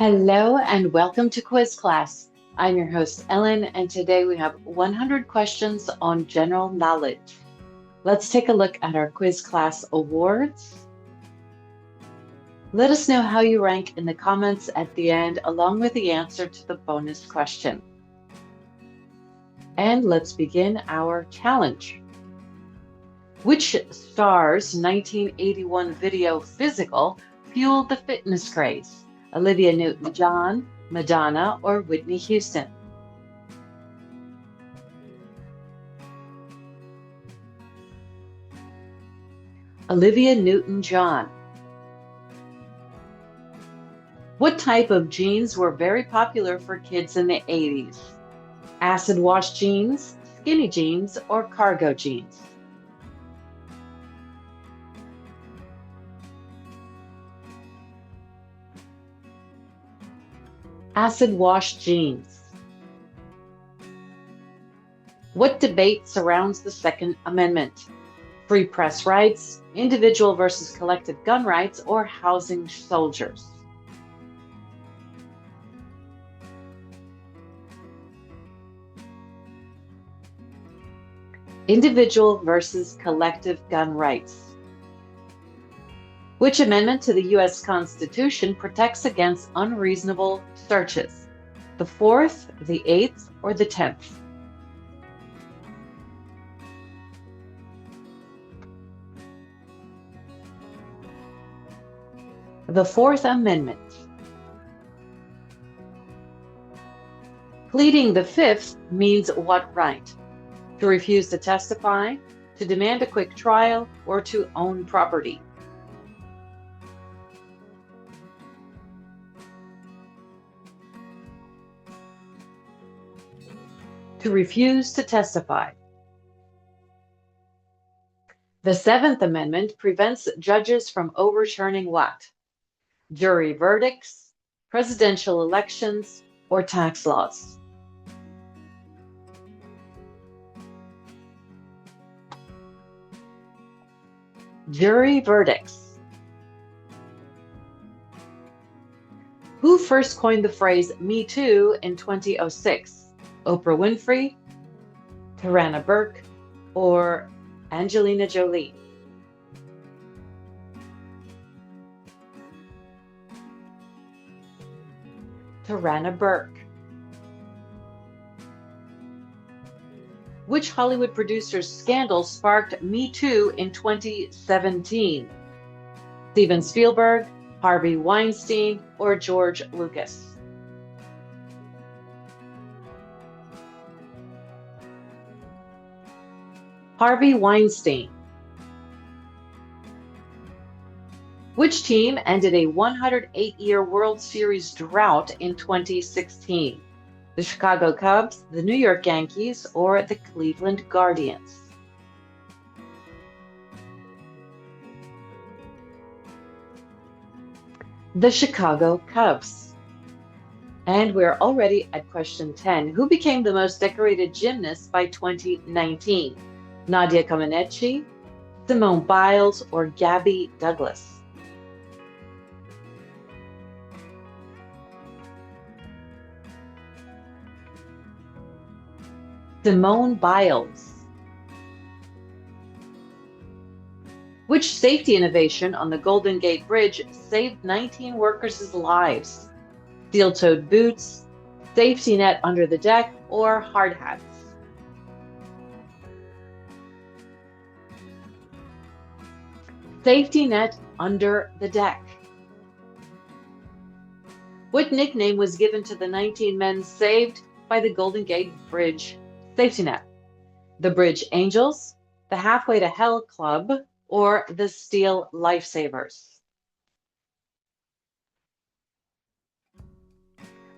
Hello and welcome to Quiz Class. I'm your host, Ellen, and today we have 100 questions on general knowledge. Let's take a look at our Quiz Class awards. Let us know how you rank in the comments at the end, along with the answer to the bonus question. And let's begin our challenge. Which star's 1981 video Physical fueled the fitness craze? Olivia Newton-John, Madonna, or Whitney Houston? Olivia Newton-John. What type of jeans were very popular for kids in the 80s? Acid wash jeans, skinny jeans, or cargo jeans? Acid wash jeans. What debate surrounds the Second Amendment? Free press rights, individual versus collective gun rights, or housing soldiers? Individual versus collective gun rights. Which amendment to the U.S. Constitution protects against unreasonable searches? The 4th, the 8th, or the 10th? The 4th Amendment. Pleading the 5th means what right? To refuse to testify, to demand a quick trial, or to own property? To refuse to testify. The 7th Amendment prevents judges from overturning what? Jury verdicts, presidential elections, or tax laws? Jury verdicts. Who first coined the phrase "Me Too" in 2006? Oprah Winfrey, Tarana Burke, or Angelina Jolie? Tarana Burke. Which Hollywood producer's scandal sparked Me Too in 2017? Steven Spielberg, Harvey Weinstein, or George Lucas? Harvey Weinstein. Which team ended a 108-year World Series drought in 2016? The Chicago Cubs, the New York Yankees, or the Cleveland Guardians? The Chicago Cubs. And we're already at question 10. Who became the most decorated gymnast by 2019? Nadia Comaneci, Simone Biles, or Gabby Douglas? Simone Biles. Which safety innovation on the Golden Gate Bridge saved 19 workers' lives? Steel-toed boots, safety net under the deck, or hard hats? Safety net under the deck. What nickname was given to the 19 men saved by the Golden Gate Bridge safety net? The Bridge Angels, the Halfway to Hell Club, or the Steel Lifesavers?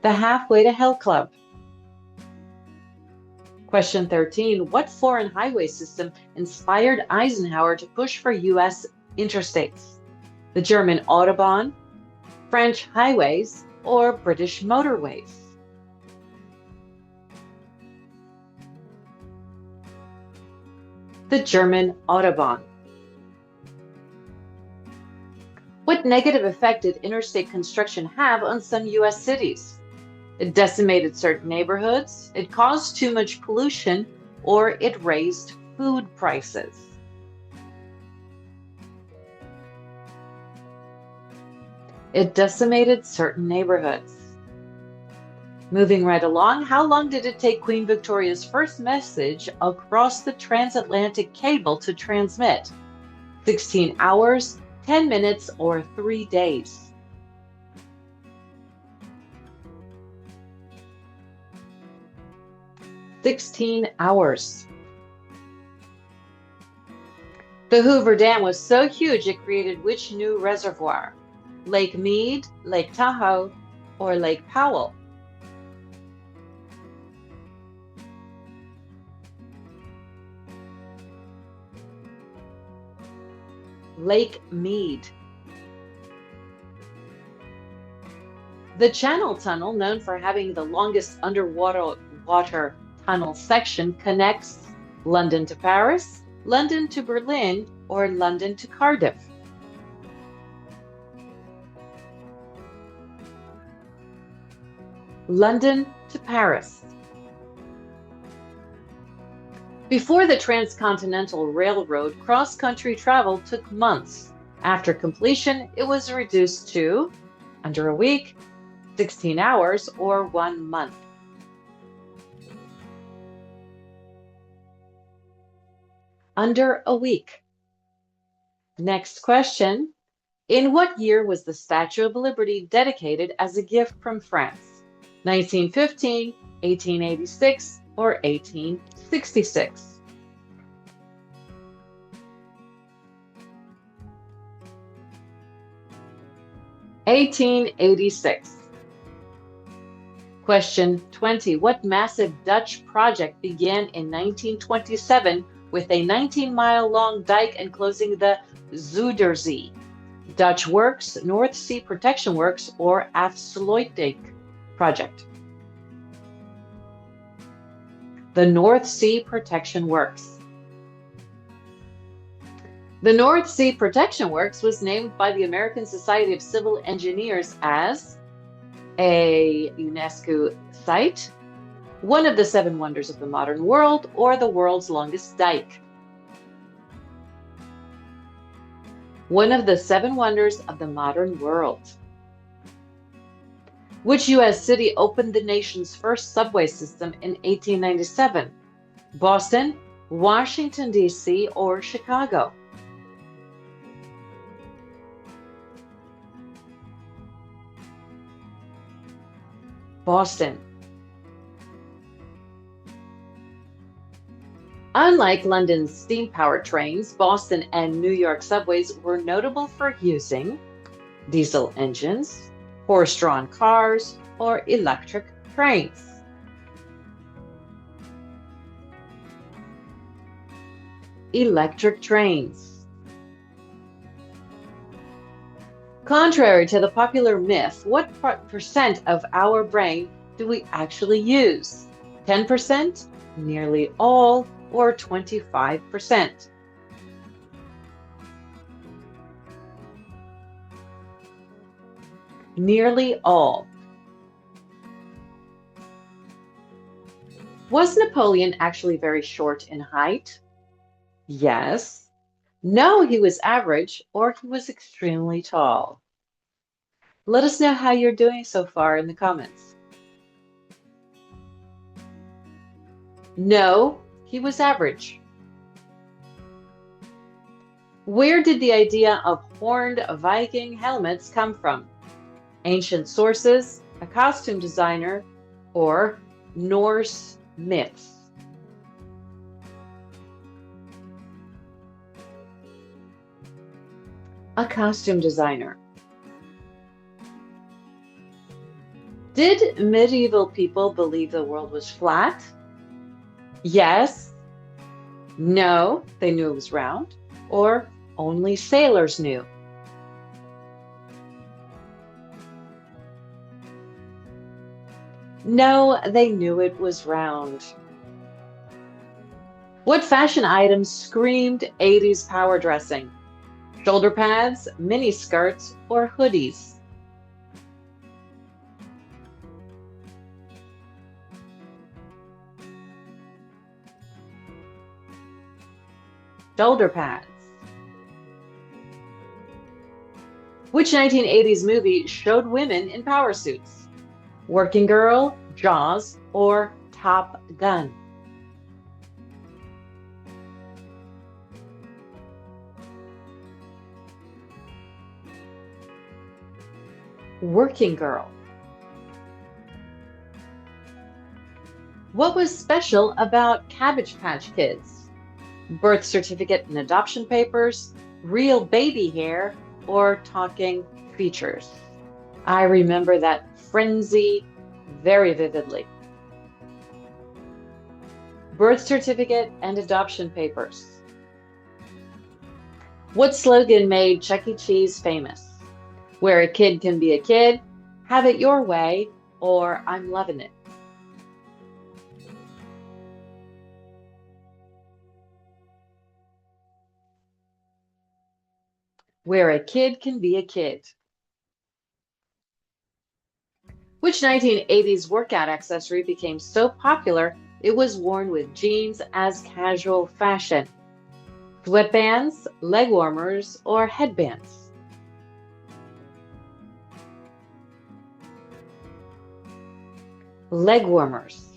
The Halfway to Hell Club. Question 13. What foreign highway system inspired Eisenhower to push for U.S. interstates? The German Autobahn, French highways, or British motorways? The German Autobahn. What negative effect did interstate construction have on some U.S. cities? It decimated certain neighborhoods, it caused too much pollution, or it raised food prices. It decimated certain neighborhoods. Moving right along, how long did it take Queen Victoria's first message across the transatlantic cable to transmit? 16 hours, 10 minutes, or 3 days? 16 hours. The Hoover Dam was so huge it created which new reservoir? Lake Mead, Lake Tahoe, or Lake Powell? Lake Mead. The Channel Tunnel, known for having the longest underwater tunnel section, connects London to Paris, London to Berlin, or London to Cardiff? London to Paris. Before the Transcontinental Railroad, cross-country travel took months. After completion, it was reduced to under a week, 16 hours, or 1 month. Under a week. Next question. In what year was the Statue of Liberty dedicated as a gift from France? 1915, 1886, or 1866? 1886. Question 20. What massive Dutch project began in 1927 with a 19-mile-long dike enclosing the Zuiderzee? Dutch Works, North Sea Protection Works, or Afsluitdijk project? The North Sea Protection Works. The North Sea Protection Works was named by the American Society of Civil Engineers as a UNESCO site, one of the 7 wonders of the modern world, or the world's longest dike. One of the 7 wonders of the modern world. Which U.S. city opened the nation's first subway system in 1897? Boston, Washington, D.C., or Chicago? Boston. Unlike London's steam-powered trains, Boston and New York subways were notable for using diesel engines, horse-drawn cars, or electric trains. Electric trains. Contrary to the popular myth, what percent of our brain do we actually use? 10%, nearly all, or 25%? Nearly all. Was Napoleon actually very short in height? Yes. No, he was average, or he was extremely tall. Let us know how you're doing so far in the comments. No, he was average. Where did the idea of horned Viking helmets come from? Ancient sources, a costume designer, or Norse myths? A costume designer. Did medieval people believe the world was flat? Yes. No, they knew it was round. Or only sailors knew? No, they knew it was round. What fashion items screamed 80s power dressing? Shoulder pads, mini skirts, or hoodies? Shoulder pads. Which 1980s movie showed women in power suits? Working Girl, Jaws, or Top Gun? Working Girl. What was special about Cabbage Patch Kids? Birth certificate and adoption papers, real baby hair, or talking features? I remember that frenzy very vividly. Birth certificate and adoption papers. What slogan made Chuck E. Cheese famous? Where a kid can be a kid, have it your way, or I'm loving it. Where a kid can be a kid. Which 1980s workout accessory became so popular it was worn with jeans as casual fashion? Sweatbands, leg warmers, or headbands? Leg warmers.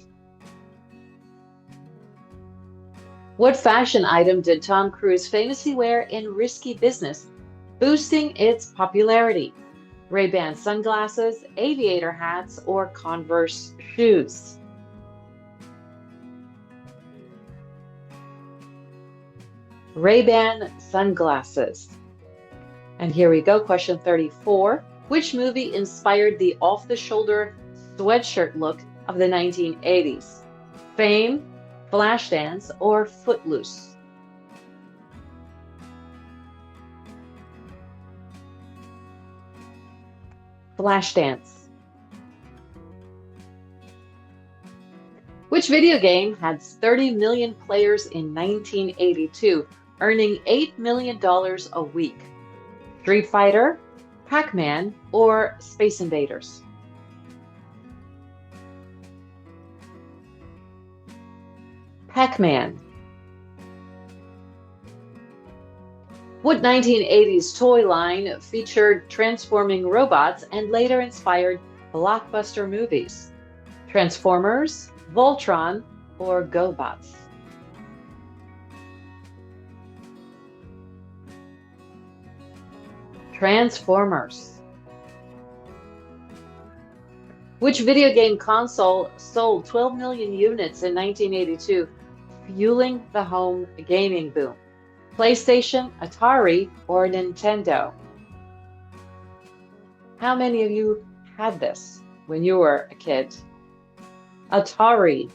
What fashion item did Tom Cruise famously wear in Risky Business, boosting its popularity? Ray-Ban sunglasses, aviator hats, or Converse shoes? Ray-Ban sunglasses. And here we go, question 34. Which movie inspired the off-the-shoulder sweatshirt look of the 1980s? Fame, Flashdance, or Footloose? Flashdance. Which video game had 30 million players in 1982, earning $8 million a week? Street Fighter, Pac-Man, or Space Invaders? Pac-Man. What 1980s toy line featured transforming robots and later inspired blockbuster movies? Transformers, Voltron, or GoBots? Transformers. Which video game console sold 12 million units in 1982, fueling the home gaming boom? PlayStation, Atari, or Nintendo? How many of you had this when you were a kid? Atari.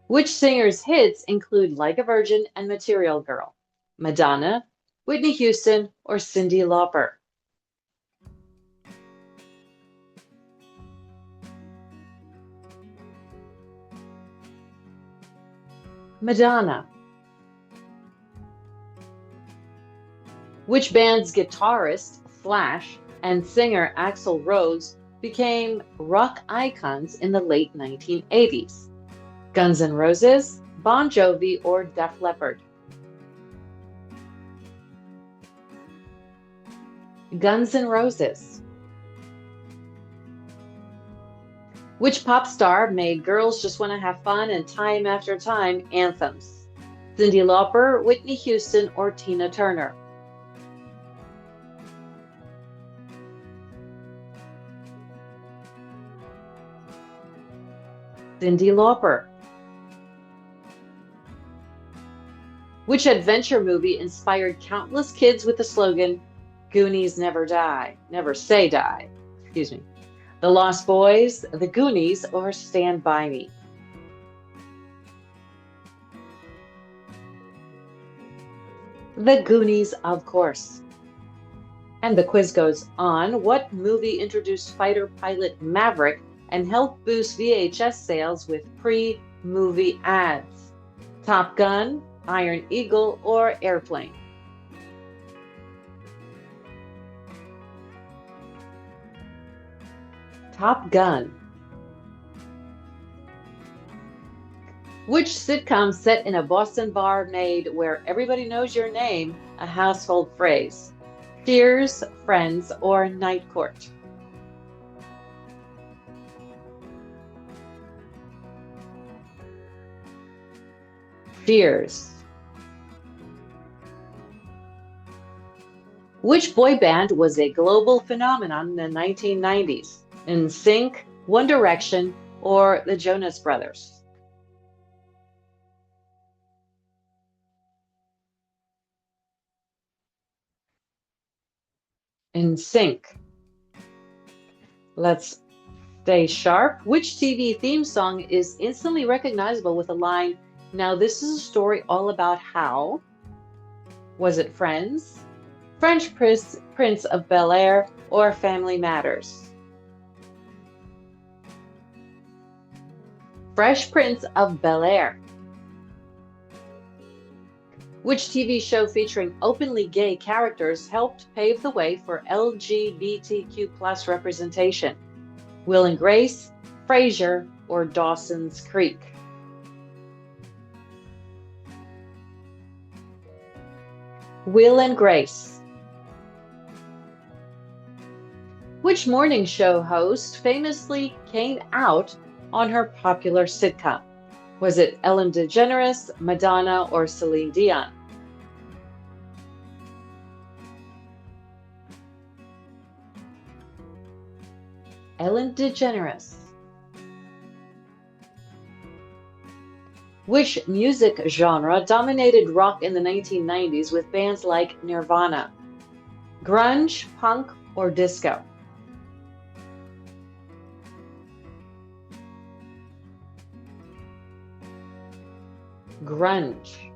Which singer's hits include Like a Virgin and Material Girl? Madonna, Whitney Houston, or Cyndi Lauper? Madonna. Which band's guitarist, Slash, and singer Axl Rose became rock icons in the late 1980s? Guns N' Roses, Bon Jovi, or Def Leppard? Guns N' Roses. Which pop star made Girls Just Want to Have Fun and Time After Time anthems? Cyndi Lauper, Whitney Houston, or Tina Turner? Cyndi Lauper. Which adventure movie inspired countless kids with the slogan, Goonies never die, never say die? Excuse me. The Lost Boys, The Goonies, or Stand By Me? The Goonies, of course. And the quiz goes on. What movie introduced fighter pilot Maverick and helped boost VHS sales with pre-movie ads? Top Gun, Iron Eagle, or Airplane? Top Gun. Which sitcom set in a Boston bar made Where Everybody Knows Your Name a household phrase? Cheers, Friends, or Night Court? Cheers. Which boy band was a global phenomenon in the 1990s? NSYNC, One Direction, or the Jonas Brothers? NSYNC. Let's stay sharp. Which TV theme song is instantly recognizable with the line, "Now this is a story all about how"? Was it Friends, Prince of Bel-Air, or Family Matters? Fresh Prince of Bel-Air. Which TV show featuring openly gay characters helped pave the way for LGBTQ plus representation? Will and Grace, Frasier, or Dawson's Creek? Will and Grace. Which morning show host famously came out on her popular sitcom? Was it Ellen DeGeneres, Madonna, or Celine Dion? Ellen DeGeneres. Which music genre dominated rock in the 1990s with bands like Nirvana? Grunge, punk, or disco? Grunge.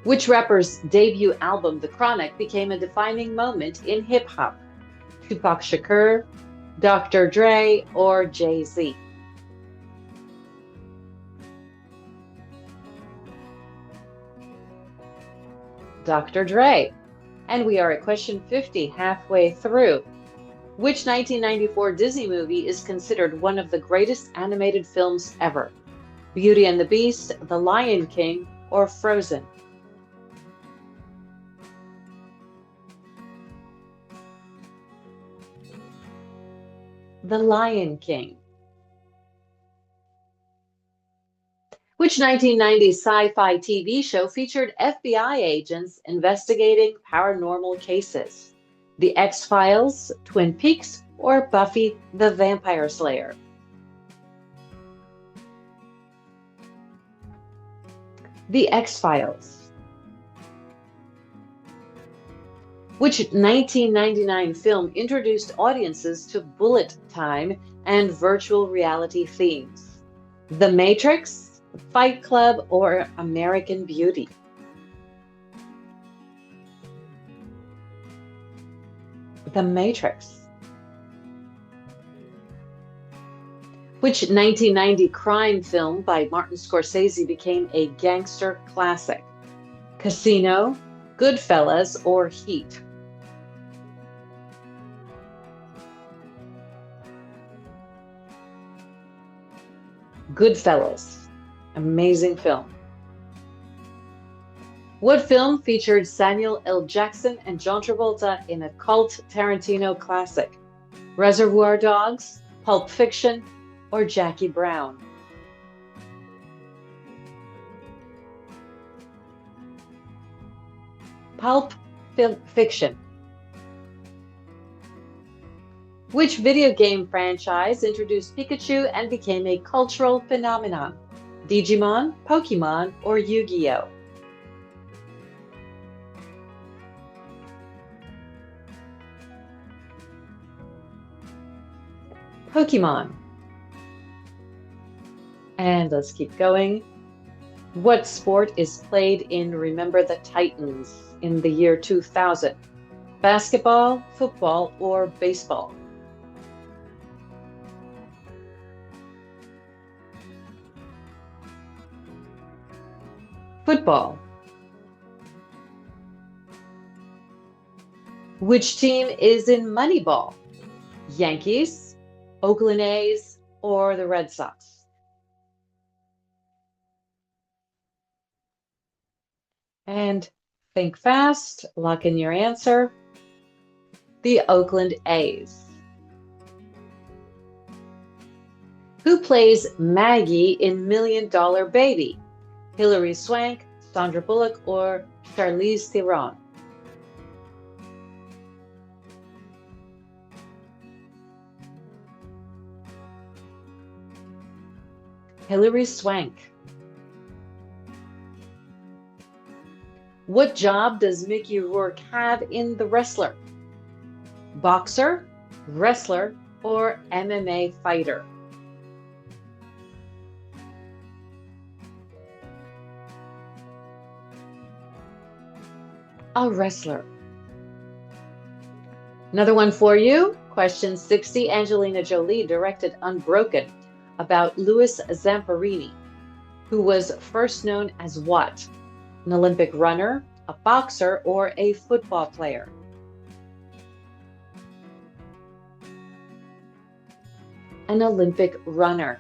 Which rapper's debut album, The Chronic, became a defining moment in hip hop? Tupac Shakur, Dr. Dre, or Jay-Z? Dr. Dre. And we are at question 50, halfway through. Which 1994 Disney movie is considered one of the greatest animated films ever? Beauty and the Beast, The Lion King, or Frozen? The Lion King. Which 1990s sci-fi TV show featured FBI agents investigating paranormal cases? The X-Files, Twin Peaks, or Buffy the Vampire Slayer? The X-Files. Which 1999 film introduced audiences to bullet time and virtual reality themes? The Matrix, Fight Club, or American Beauty? The Matrix. Which 1990 crime film by Martin Scorsese became a gangster classic? Casino, Goodfellas, or Heat? Goodfellas. Amazing film. What film featured Samuel L. Jackson and John Travolta in a cult Tarantino classic? Reservoir Dogs, Pulp Fiction, or Jackie Brown? Pulp Fiction. Which video game franchise introduced Pikachu and became a cultural phenomenon? Digimon, Pokemon, or Yu-Gi-Oh? Pokemon. And let's keep going. What sport is played in Remember the Titans in the year 2000? Basketball, football, or baseball? Football. Which team is in Moneyball? Yankees, Oakland A's, or the Red Sox? And think fast, lock in your answer. The Oakland A's. Who plays Maggie in Million Dollar Baby? Hilary Swank, Sandra Bullock, or Charlize Theron? Hilary Swank. What job does Mickey Rourke have in The Wrestler? Boxer, wrestler, or MMA fighter? A wrestler. Another one for you. Question 60. Angelina Jolie directed Unbroken about Louis Zamperini, who was first known as what? An Olympic runner, a boxer, or a football player? An Olympic runner.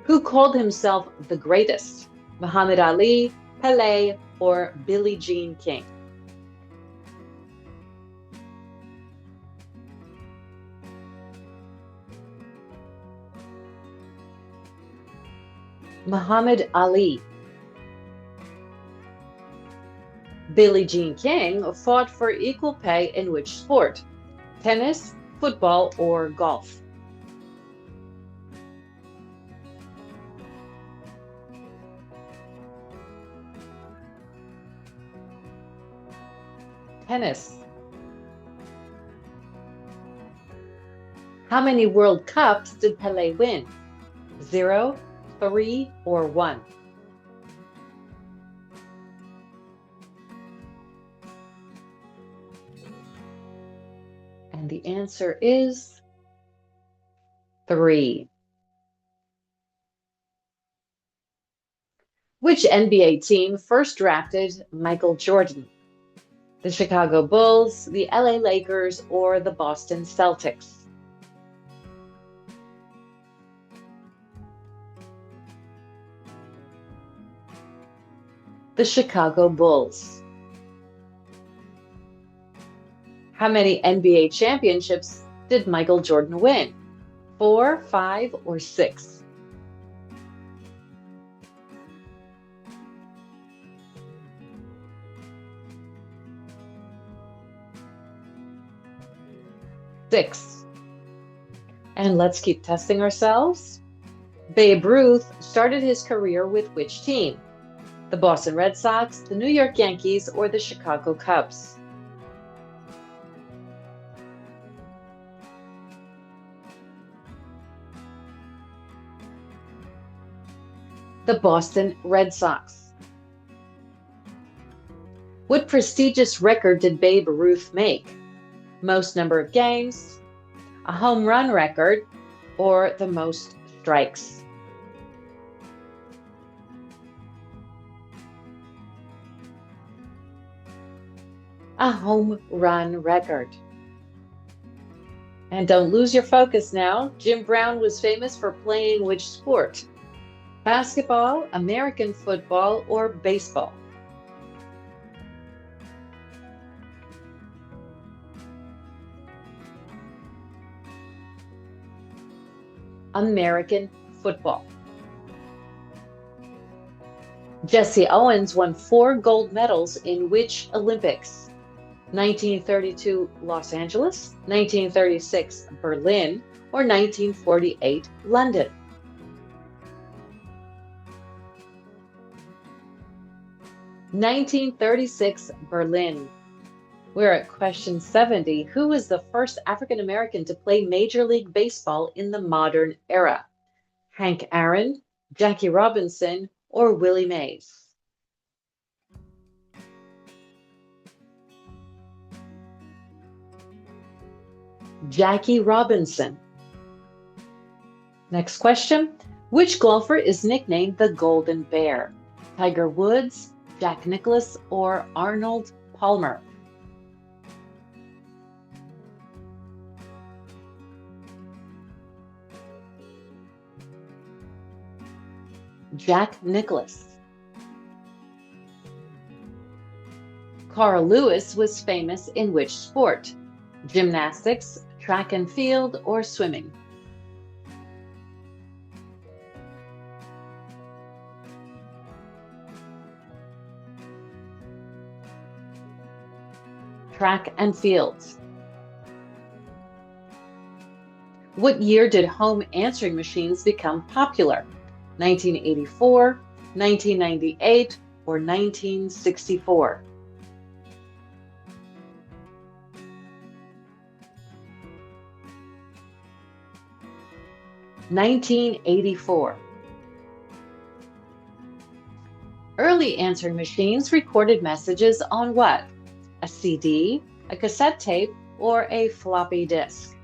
Who called himself the greatest? Muhammad Ali, Pelé, or Billie Jean King? Muhammad Ali. Billie Jean King fought for equal pay in which sport? Tennis, football, or golf? Tennis. How many World Cups did Pelé win? 0, 3, or 1? And the answer is 3. Which NBA team first drafted Michael Jordan? The Chicago Bulls, the LA Lakers, or the Boston Celtics? The Chicago Bulls. How many NBA championships did Michael Jordan win? 4, 5, or 6? Six. And let's keep testing ourselves. Babe Ruth started his career with which team? The Boston Red Sox, the New York Yankees, or the Chicago Cubs? The Boston Red Sox. What prestigious record did Babe Ruth make? Most number of games, a home run record, or the most strikes? A home run record. And don't lose your focus now. Jim Brown was famous for playing which sport? Basketball, American football, or baseball? American football. Jesse Owens won 4 gold medals in which Olympics? 1932 Los Angeles, 1936 Berlin, or 1948 London? (1936) Berlin. We're at question 70. Who was the first African American to play Major League Baseball in the modern era? Hank Aaron, Jackie Robinson, or Willie Mays? Jackie Robinson. Next question. Which golfer is nicknamed the Golden Bear? Tiger Woods, Jack Nicklaus, or Arnold Palmer? Jack Nicklaus. Carl Lewis was famous in which sport? Gymnastics, track and field, or swimming? Track and field. What year did home answering machines become popular? 1984, 1998, or 1964? 1984. Early answering machines recorded messages on what? A CD, a cassette tape, or a floppy disk?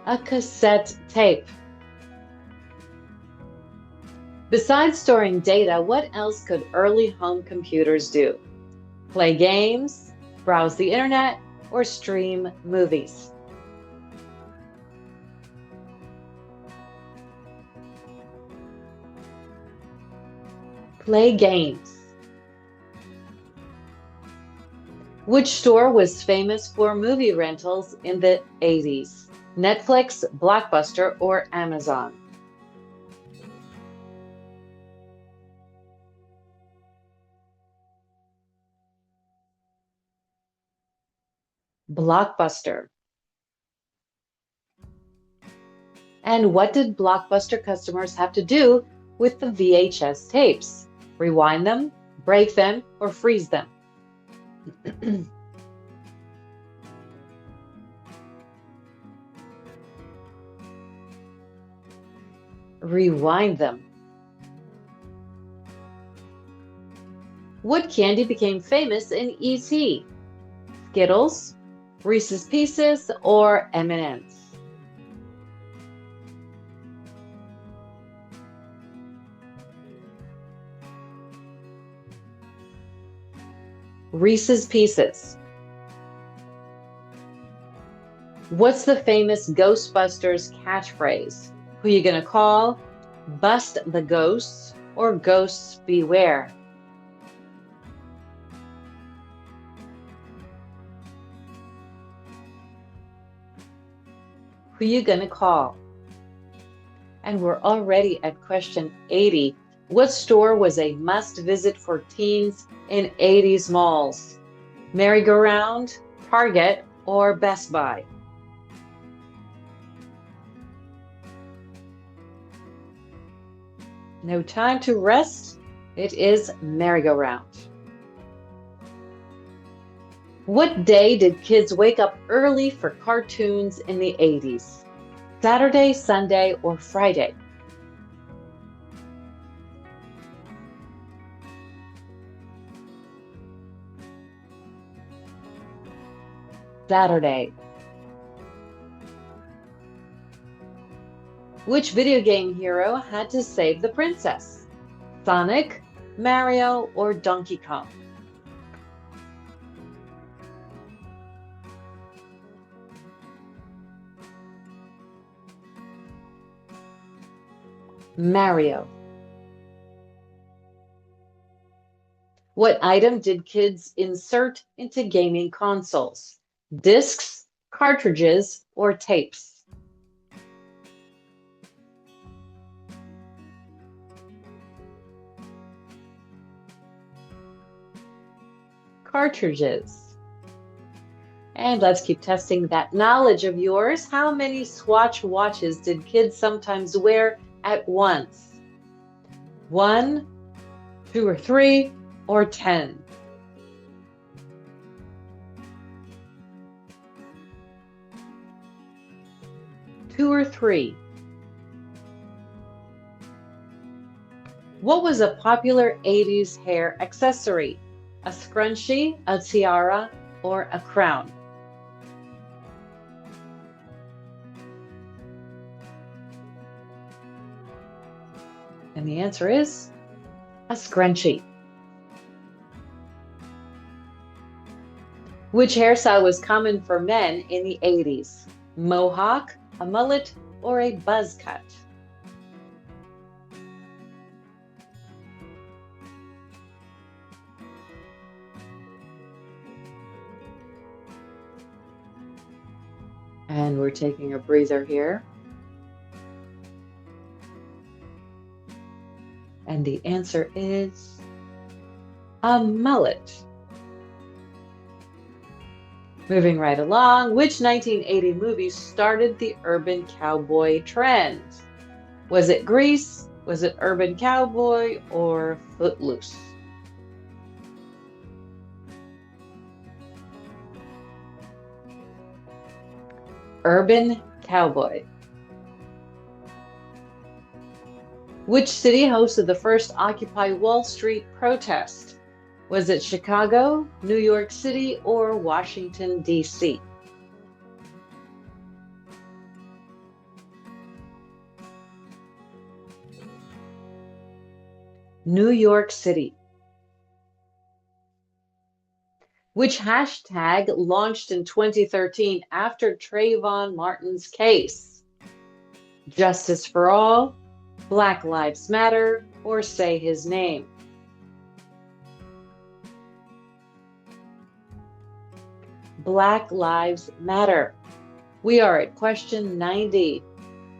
A cassette tape. Besides storing data, what else could early home computers do? Play games, browse the internet, or stream movies? Play games. Which store was famous for movie rentals in the 80s? Netflix, Blockbuster, or Amazon? Blockbuster. And what did Blockbuster customers have to do with the VHS tapes? Rewind them, break them, or freeze them? Rewind them. What candy became famous in E.T.? Skittles, Reese's Pieces, or M&M's? Reese's Pieces. What's the famous Ghostbusters catchphrase? Who you gonna call? Bust the ghosts or ghosts beware? Who you gonna call? And we're already at question 80. What store was a must-visit for teens in 80s malls? Merry-Go-Round, Target, or Best Buy? No time to rest. It is Merry-Go-Round. What day did kids wake up early for cartoons in the 80s? Saturday, Sunday, or Friday? Saturday. Which video game hero had to save the princess? Sonic, Mario, or Donkey Kong? Mario. What item did kids insert into gaming consoles? Discs, cartridges, or tapes? Cartridges. And let's keep testing that knowledge of yours. How many Swatch watches did kids sometimes wear at once? 1, 2 or 3, or 10? Two or three? What was a popular 80s hair accessory? A scrunchie, a tiara, or a crown? And the answer is a scrunchie. Which hairstyle was common for men in the 80s? Mohawk, a mullet, or a buzz cut? And we're taking a breather here. And the answer is a mullet. Moving right along, which 1980 movie started the urban cowboy trend? Was it Grease? Was it Urban Cowboy or Footloose? Urban Cowboy. Which city hosted the first Occupy Wall Street protest? Was it Chicago, New York City, or Washington, D.C.? New York City. Which hashtag launched in 2013 after Trayvon Martin's case? Justice for All, Black Lives Matter, or Say His Name? Black Lives Matter. We are at question 90.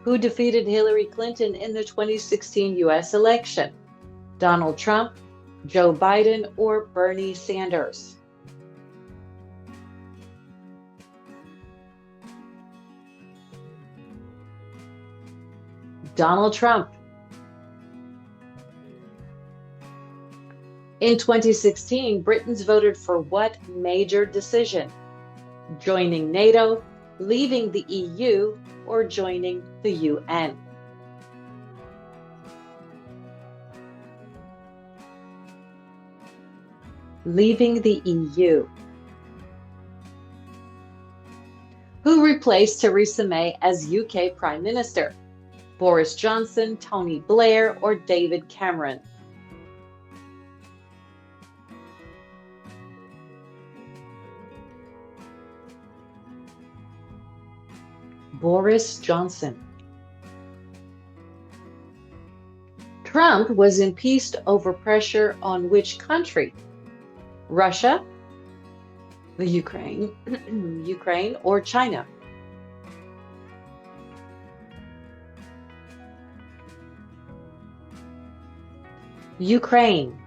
Who defeated Hillary Clinton in the 2016 US election? Donald Trump, Joe Biden, or Bernie Sanders? Donald Trump. In 2016, Britons voted for what major decision? Joining NATO, leaving the EU, or joining the UN? Leaving the EU. Who replaced Theresa May as UK Prime Minister? Boris Johnson, Tony Blair, or David Cameron? Boris Johnson. Trump was impeached over pressure on which country? Russia, the Ukraine, or China? Ukraine.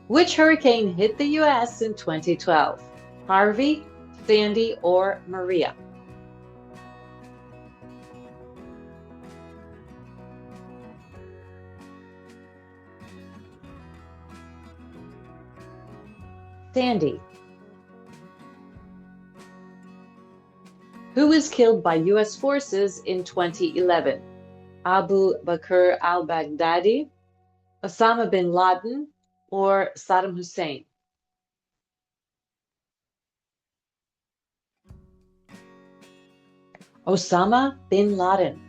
Which hurricane hit the US in 2012? Harvey, Sandy, or Maria? Sandy. Who was killed by US forces in 2011? Abu Bakr al-Baghdadi, Osama bin Laden, or Saddam Hussein? Osama bin Laden.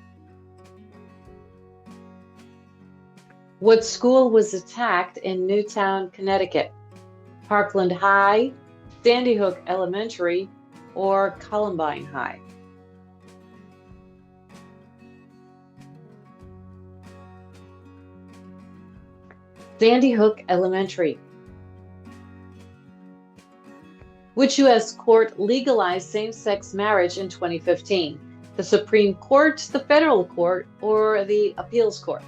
What school was attacked in Newtown, Connecticut? Parkland High, Sandy Hook Elementary, or Columbine High? Sandy Hook Elementary. Which U.S. court legalized same-sex marriage in 2015? The Supreme Court, the Federal Court, or the Appeals Court?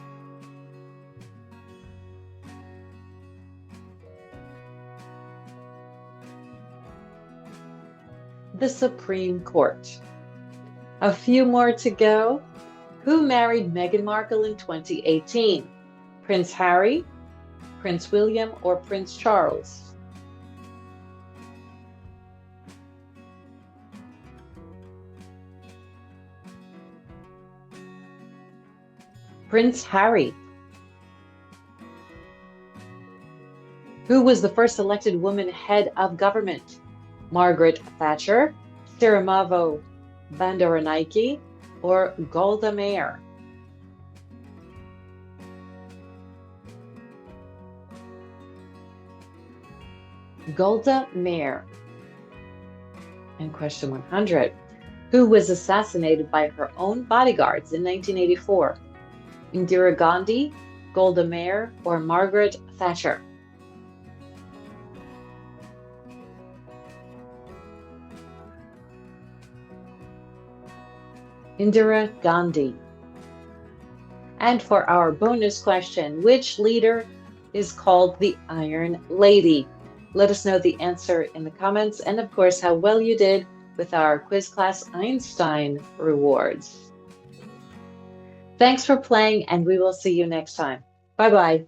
The Supreme Court. A few more to go. Who married Meghan Markle in 2018? Prince Harry, Prince William, or Prince Charles? Prince Harry. Who was the first elected woman head of government? Margaret Thatcher, Sirimavo Bandaranaike, or Golda Meir? Golda Meir. And question 100. Who was assassinated by her own bodyguards in 1984? Indira Gandhi, Golda Meir, or Margaret Thatcher? Indira Gandhi. And for our bonus question, which leader is called the Iron Lady? Let us know the answer in the comments and, of course, how well you did with our Quiz Class Einstein rewards. Thanks for playing, and we will see you next time. Bye-bye.